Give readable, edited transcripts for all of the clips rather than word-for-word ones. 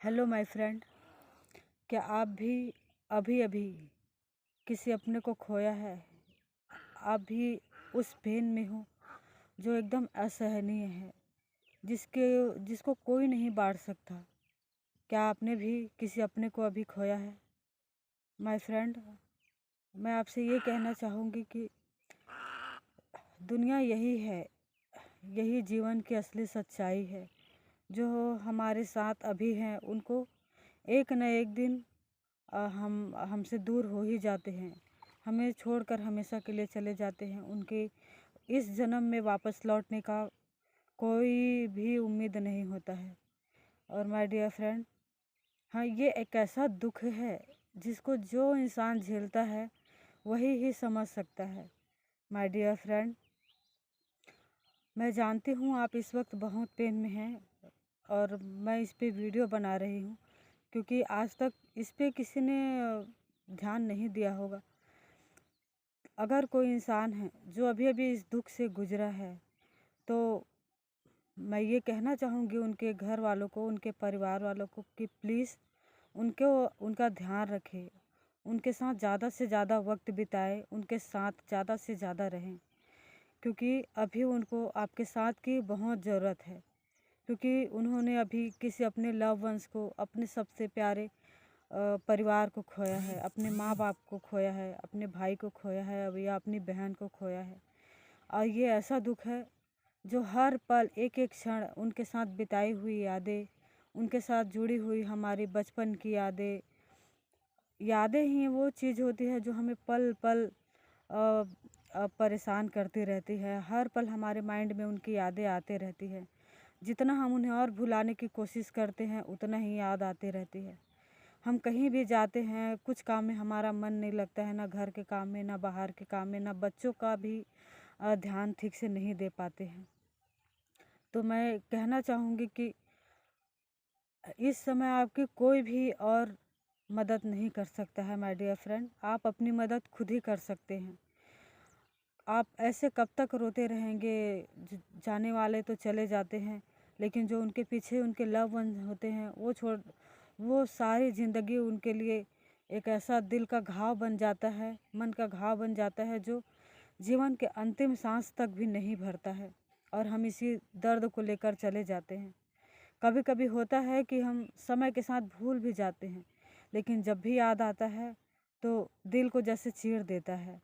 Hello my friend. क्या आप भी अभी अभी किसी अपने को खोया है? आप भी उस पेन में हो जो एकदम असहनीय है, जिसको कोई नहीं बांट सकता। क्या आपने भी किसी अपने को अभी खोया है? माय फ्रेंड, मैं आपसे ये कहना चाहूँगी कि दुनिया यही है, यही जीवन की असली सच्चाई है। जो हमारे साथ अभी हैं उनको एक न एक दिन हम हमसे दूर हो ही जाते हैं, हमें छोड़कर हमेशा के लिए चले जाते हैं। उनके इस जन्म में वापस लौटने का कोई भी उम्मीद नहीं होता है। और माय डियर फ्रेंड, हाँ, ये एक ऐसा दुख है जिसको जो इंसान झेलता है वही ही समझ सकता है। माय डियर फ्रेंड, मैं जानती हूँ आप इस वक्त बहुत पेन में हैं और मैं इस पे वीडियो बना रही हूँ क्योंकि आज तक इस पे किसी ने ध्यान नहीं दिया होगा। अगर कोई इंसान है जो अभी अभी इस दुख से गुजरा है, तो मैं ये कहना चाहूँगी उनके घर वालों को, उनके परिवार वालों को कि प्लीज़ उनका ध्यान रखें, उनके साथ ज़्यादा से ज़्यादा वक्त बिताएं, उनके साथ ज़्यादा से ज़्यादा रहें, क्योंकि अभी उनको आपके साथ की बहुत ज़रूरत है। क्योंकि उन्होंने अभी किसी अपने लव वंस को, अपने सबसे प्यारे परिवार को खोया है, अपने माँ बाप को खोया है, अपने भाई को खोया है या अपनी बहन को खोया है। और ये ऐसा दुख है जो हर पल, एक एक क्षण उनके साथ बिताई हुई यादें, उनके साथ जुड़ी हुई हमारी बचपन की यादें ही वो चीज़ होती है जो हमें पल पल परेशान करती रहती है। हर पल हमारे माइंड में उनकी यादें आते रहती है। जितना हम उन्हें और भुलाने की कोशिश करते हैं उतना ही याद आती रहती है। हम कहीं भी जाते हैं, कुछ काम में हमारा मन नहीं लगता है, ना घर के काम में, ना बाहर के काम में, ना बच्चों का भी ध्यान ठीक से नहीं दे पाते हैं। तो मैं कहना चाहूँगी कि इस समय आपकी कोई भी और मदद नहीं कर सकता है माय डियर फ्रेंड। आप अपनी मदद खुद ही कर सकते हैं। आप ऐसे कब तक रोते रहेंगे? जाने वाले तो चले जाते हैं, लेकिन जो उनके पीछे उनके लव वन होते हैं वो सारी ज़िंदगी उनके लिए एक ऐसा दिल का घाव बन जाता है, मन का घाव बन जाता है जो जीवन के अंतिम सांस तक भी नहीं भरता है। और हम इसी दर्द को लेकर चले जाते हैं। कभी कभी होता है कि हम समय के साथ भूल भी जाते हैं, लेकिन जब भी याद आता है तो दिल को जैसे चीर देता है।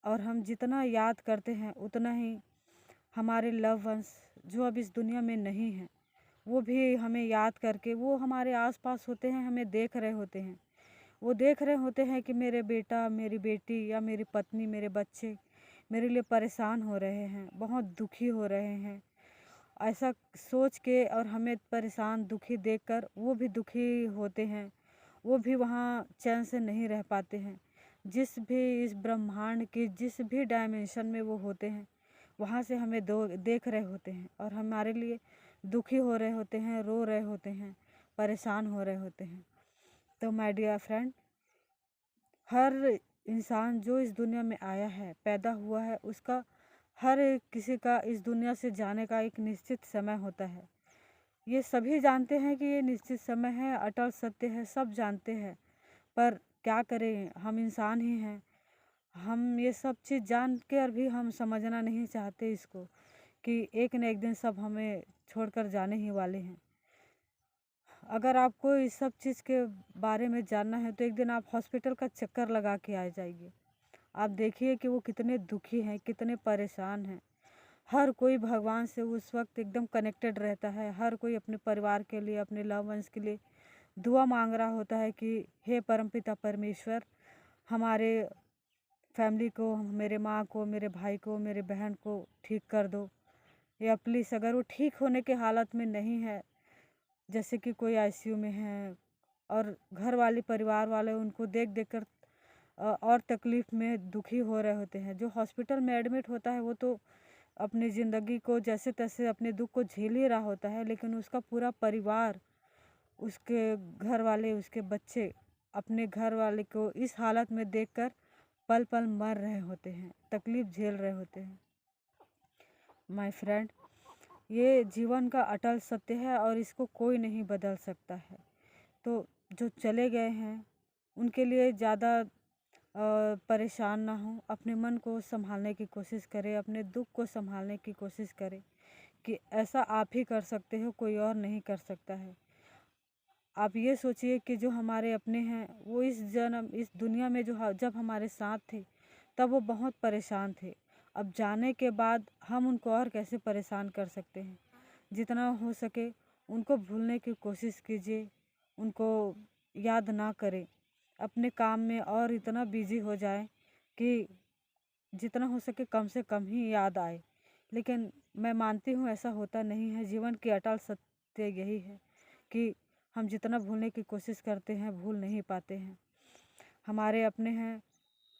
और हम जितना याद करते हैं उतना ही हमारे लव वंस जो अब इस दुनिया में नहीं हैं, वो भी हमें याद करके, वो हमारे आसपास होते हैं, हमें देख रहे होते हैं। वो देख रहे होते हैं कि मेरे बेटा, मेरी बेटी या मेरी पत्नी, मेरे बच्चे मेरे लिए परेशान हो रहे हैं, बहुत दुखी हो रहे हैं। ऐसा सोच के और हमें परेशान, दुखी देखकर वो भी दुखी होते हैं। वो भी वहाँ चैन से नहीं रह पाते हैं। जिस भी इस ब्रह्मांड की जिस भी डायमेंशन में वो होते हैं, वहाँ से हमें देख रहे होते हैं और हमारे लिए दुखी हो रहे होते हैं, रो रहे होते हैं, परेशान हो रहे होते हैं। तो माय डियर फ्रेंड, हर इंसान जो इस दुनिया में आया है, पैदा हुआ है, उसका हर एक किसी का इस दुनिया से जाने का एक निश्चित समय होता है। ये सभी जानते हैं कि ये निश्चित समय है, अटल सत्य है, सब जानते हैं। पर क्या करें, हम इंसान ही हैं। हम ये सब चीज़ जान कर भी हम समझना नहीं चाहते इसको, कि एक न एक दिन सब हमें छोड़कर जाने ही वाले हैं। अगर आपको इस सब चीज़ के बारे में जानना है तो एक दिन आप हॉस्पिटल का चक्कर लगा के आ जाइए। आप देखिए कि वो कितने दुखी हैं, कितने परेशान हैं। हर कोई भगवान से उस वक्त एकदम कनेक्टेड रहता है। हर कोई अपने परिवार के लिए, अपने लव वंस के लिए दुआ मांग रहा होता है कि हे परमपिता परमेश्वर, हमारे फैमिली को, मेरे माँ को, मेरे भाई को, मेरे बहन को ठीक कर दो। या प्लीज़, अगर वो ठीक होने के हालत में नहीं है, जैसे कि कोई आईसीयू में है और घर वाले, परिवार वाले उनको देख देख कर और तकलीफ़ में दुखी हो रहे होते हैं। जो हॉस्पिटल में एडमिट होता है वो तो अपनी ज़िंदगी को जैसे तैसे अपने दुख को झेल ही रहा होता है, लेकिन उसका पूरा परिवार, उसके घर वाले, उसके बच्चे अपने घर वाले को इस हालत में देखकर पल पल मर रहे होते हैं, तकलीफ़ झेल रहे होते हैं। माय फ्रेंड, ये जीवन का अटल सत्य है और इसको कोई नहीं बदल सकता है। तो जो चले गए हैं उनके लिए ज़्यादा परेशान ना हों, अपने मन को सँभालने की कोशिश करें, अपने दुःख को सँभालने की कोशिश करें कि ऐसा आप ही कर सकते हो, कोई और नहीं कर सकता है। आप ये सोचिए कि जो हमारे अपने हैं वो इस जन्म इस दुनिया में जब हमारे साथ थे तब वो बहुत परेशान थे। अब जाने के बाद हम उनको और कैसे परेशान कर सकते हैं। जितना हो सके उनको भूलने की कोशिश कीजिए, उनको याद ना करें। अपने काम में और इतना बिजी हो जाए कि जितना हो सके कम से कम ही याद आए। लेकिन मैं मानती हूँ ऐसा होता नहीं है। जीवन की अटल सत्य यही है कि हम जितना भूलने की कोशिश करते हैं भूल नहीं पाते हैं। हमारे अपने हैं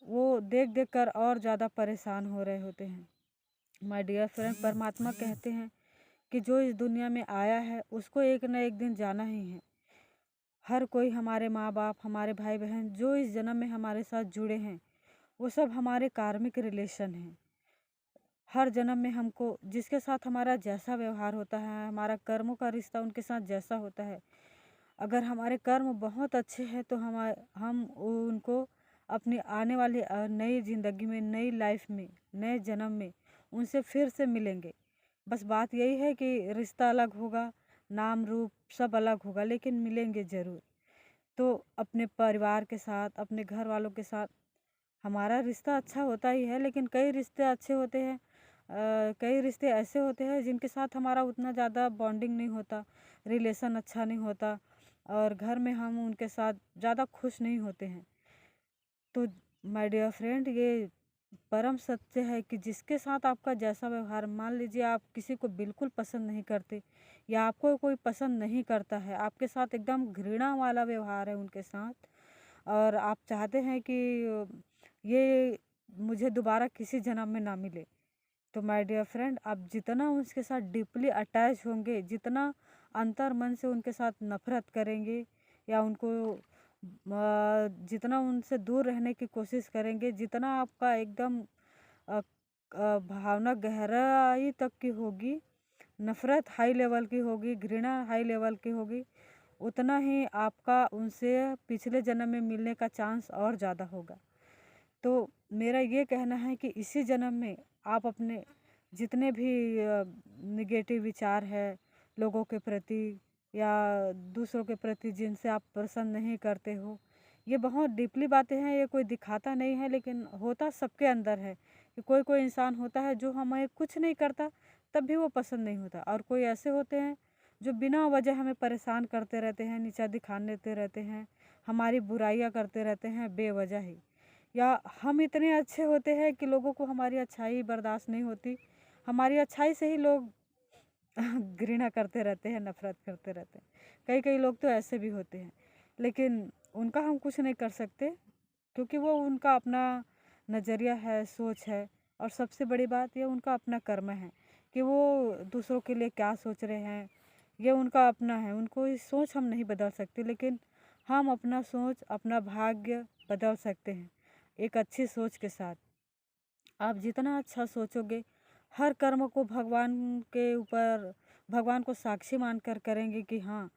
वो देख देख कर और ज़्यादा परेशान हो रहे होते हैं। माय डियर फ्रेंड, परमात्मा कहते हैं कि जो इस दुनिया में आया है उसको एक न एक दिन जाना ही है। हर कोई, हमारे माँ बाप, हमारे भाई बहन जो इस जन्म में हमारे साथ जुड़े हैं वो सब हमारे कार्मिक रिलेशन हैं। हर जन्म में हमको जिसके साथ हमारा जैसा व्यवहार होता है, हमारा कर्मों का रिश्ता उनके साथ जैसा होता है, अगर हमारे कर्म बहुत अच्छे हैं तो हम उनको अपनी आने वाली नई ज़िंदगी में, नई लाइफ में, नए जन्म में उनसे फिर से मिलेंगे। बस बात यही है कि रिश्ता अलग होगा, नाम रूप सब अलग होगा, लेकिन मिलेंगे ज़रूर। तो अपने परिवार के साथ, अपने घर वालों के साथ हमारा रिश्ता अच्छा होता ही है, लेकिन कई रिश्ते अच्छे होते हैं। कई रिश्ते ऐसे होते हैं जिनके साथ हमारा उतना ज़्यादा बॉन्डिंग नहीं होता, रिलेशन अच्छा नहीं होता और घर में हम उनके साथ ज़्यादा खुश नहीं होते हैं। तो माय डियर फ्रेंड, ये परम सत्य है कि जिसके साथ आपका जैसा व्यवहार, मान लीजिए आप किसी को बिल्कुल पसंद नहीं करते या आपको कोई पसंद नहीं करता है, आपके साथ एकदम घृणा वाला व्यवहार है उनके साथ और आप चाहते हैं कि ये मुझे दोबारा किसी जन्म में ना मिले, तो माय डियर फ्रेंड, आप जितना उसके साथ डीपली अटैच होंगे, जितना अंतर मन से उनके साथ नफरत करेंगे या उनको जितना उनसे दूर रहने की कोशिश करेंगे, जितना आपका एकदम अ, भावना गहराई तक की होगी, नफरत हाई लेवल की होगी, घृणा हाई लेवल की होगी, उतना ही आपका उनसे पिछले जन्म में मिलने का चांस और ज़्यादा होगा। तो मेरा ये कहना है कि इसी जन्म में आप अपने जितने भी निगेटिव विचार है लोगों के प्रति या दूसरों के प्रति जिनसे आप पसंद नहीं करते हो, ये बहुत डीपली बातें हैं, ये कोई दिखाता नहीं है लेकिन होता सबके अंदर है कि कोई कोई इंसान होता है जो हमें कुछ नहीं करता तब भी वो पसंद नहीं होता और कोई ऐसे होते हैं जो बिना वजह हमें परेशान करते रहते हैं, नीचा दिखाते रहते हैं, हमारी बुराइयां करते रहते हैं बेवजह ही। या हम इतने अच्छे होते हैं कि लोगों को हमारी अच्छाई बर्दाश्त नहीं होती, हमारी अच्छाई से ही लोग घृणा करते रहते हैं, नफरत करते रहते हैं। कई कई लोग तो ऐसे भी होते हैं, लेकिन उनका हम कुछ नहीं कर सकते क्योंकि वो उनका अपना नज़रिया है, सोच है और सबसे बड़ी बात ये उनका अपना कर्म है कि वो दूसरों के लिए क्या सोच रहे हैं, ये उनका अपना है। उनको इस सोच हम नहीं बदल सकते, लेकिन हम अपना सोच, अपना भाग्य बदल सकते हैं एक अच्छी सोच के साथ। आप जितना अच्छा सोचोगे, हर कर्म को भगवान के ऊपर, भगवान को साक्षी मानकर करेंगे कि हाँ,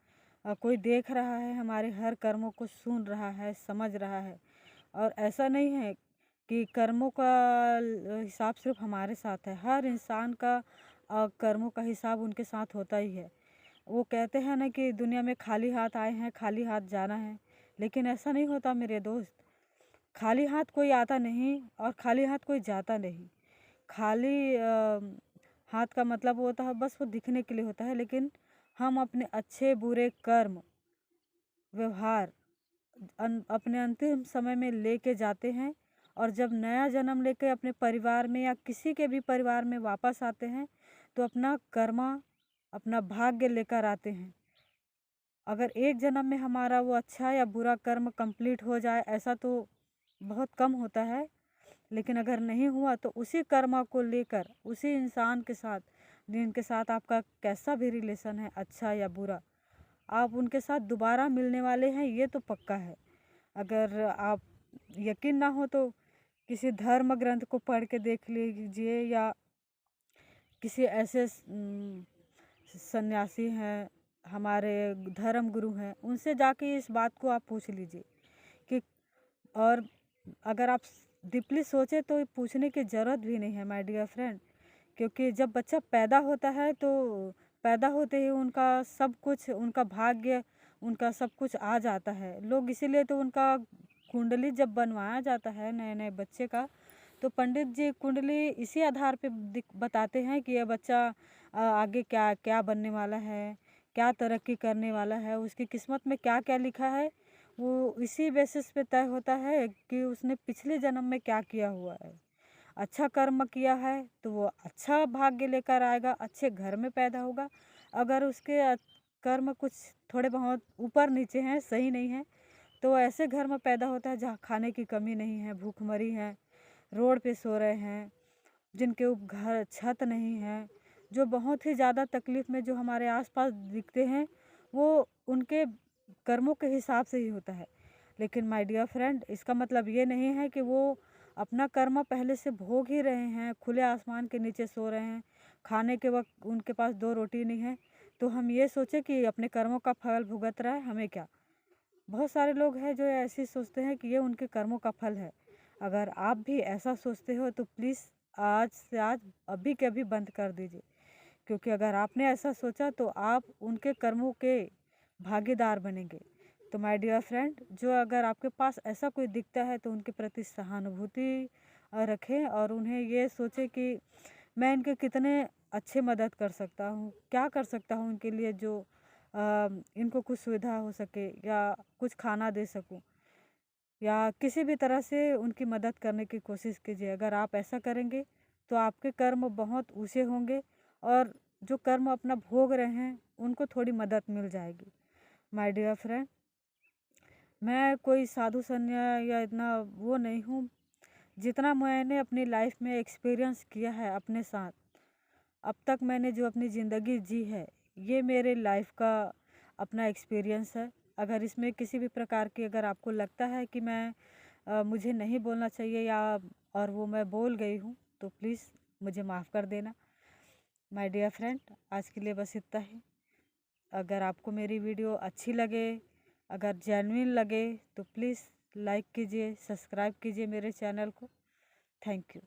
कोई देख रहा है, हमारे हर कर्मों को सुन रहा है, समझ रहा है। और ऐसा नहीं है कि कर्मों का हिसाब सिर्फ हमारे साथ है, हर इंसान का कर्मों का हिसाब उनके साथ होता ही है। वो कहते हैं ना कि दुनिया में खाली हाथ आए हैं, खाली हाथ जाना है, लेकिन ऐसा नहीं होता मेरे दोस्त। खाली हाथ कोई आता नहीं और खाली हाथ कोई जाता नहीं। खाली हाथ का मतलब होता है बस वो दिखने के लिए होता है, लेकिन हम अपने अच्छे बुरे कर्म, व्यवहार अपने अंतिम समय में लेके जाते हैं और जब नया जन्म लेके अपने परिवार में या किसी के भी परिवार में वापस आते हैं तो अपना कर्मा, अपना भाग्य लेकर आते हैं। अगर एक जन्म में हमारा वो अच्छा या बुरा कर्म कंप्लीट हो जाए, ऐसा तो बहुत कम होता है, लेकिन अगर नहीं हुआ तो उसी कर्मा को लेकर उसी इंसान के साथ, जिनके साथ आपका कैसा भी रिलेशन है, अच्छा या बुरा, आप उनके साथ दोबारा मिलने वाले हैं, ये तो पक्का है। अगर आप यकीन ना हो तो किसी धर्म ग्रंथ को पढ़ के देख लीजिए या किसी ऐसे सन्यासी हैं, हमारे धर्म गुरु हैं, उनसे जाके इस बात को आप पूछ लीजिए कि, और अगर आप डीपली सोचे तो पूछने की ज़रूरत भी नहीं है माय डियर फ्रेंड। क्योंकि जब बच्चा पैदा होता है तो पैदा होते ही उनका सब कुछ, उनका भाग्य, उनका सब कुछ आ जाता है। लोग इसीलिए तो उनका कुंडली जब बनवाया जाता है नए नए बच्चे का, तो पंडित जी कुंडली इसी आधार पे बताते हैं कि यह बच्चा आगे क्या क्या बनने वाला है, क्या तरक्की करने वाला है, उसकी किस्मत में क्या क्या लिखा है। वो इसी बेसिस पे तय होता है कि उसने पिछले जन्म में क्या किया हुआ है। अच्छा कर्म किया है तो वो अच्छा भाग्य लेकर आएगा, अच्छे घर में पैदा होगा। अगर उसके कर्म कुछ थोड़े बहुत ऊपर नीचे हैं, सही नहीं है, तो वो ऐसे घर में पैदा होता है जहाँ खाने की कमी नहीं है, भूखमरी है, रोड पे सो रहे हैं, जिनके घर छत नहीं है, जो बहुत ही ज़्यादा तकलीफ़ में जो हमारे आसपास दिखते हैं, वो उनके कर्मों के हिसाब से ही होता है। लेकिन माय डियर फ्रेंड, इसका मतलब ये नहीं है कि वो अपना कर्म पहले से भोग ही रहे हैं, खुले आसमान के नीचे सो रहे हैं, खाने के वक्त उनके पास 2 रोटी नहीं है, तो हम ये सोचें कि अपने कर्मों का फल भुगत रहा है, हमें क्या। बहुत सारे लोग हैं जो ऐसे सोचते हैं कि ये उनके कर्मों का फल है। अगर आप भी ऐसा सोचते हो तो प्लीज़ आज से आज अभी के अभी बंद कर दीजिए। क्योंकि अगर आपने ऐसा सोचा तो आप उनके कर्मों के भागीदार बनेंगे। तो माय डियर फ्रेंड, जो अगर आपके पास ऐसा कोई दिखता है तो उनके प्रति सहानुभूति रखें और उन्हें ये सोचें कि मैं इनके कितने अच्छे मदद कर सकता हूँ, क्या कर सकता हूँ उनके लिए जो इनको कुछ सुविधा हो सके, या कुछ खाना दे सकूँ, या किसी भी तरह से उनकी मदद करने की कोशिश कीजिए। अगर आप ऐसा करेंगे तो आपके कर्म बहुत ऊँचे होंगे और जो कर्म अपना भोग रहे हैं उनको थोड़ी मदद मिल जाएगी। माय डियर फ्रेंड, मैं कोई साधु संन्या या इतना वो नहीं हूँ। जितना मैंने अपनी लाइफ में एक्सपीरियंस किया है अपने साथ, अब तक मैंने जो अपनी ज़िंदगी जी है, ये मेरे लाइफ का अपना एक्सपीरियंस है। अगर इसमें किसी भी प्रकार की अगर आपको लगता है कि मुझे नहीं बोलना चाहिए या और वो मैं बोल गई हूँ, तो प्लीज़ मुझे माफ़ कर देना। माय डियर फ्रेंड, आज के लिए बस इतना ही। अगर आपको मेरी वीडियो अच्छी लगे, अगर जेन्युइन लगे, तो प्लीज़ लाइक कीजिए, सब्सक्राइब कीजिए मेरे चैनल को। Thank you.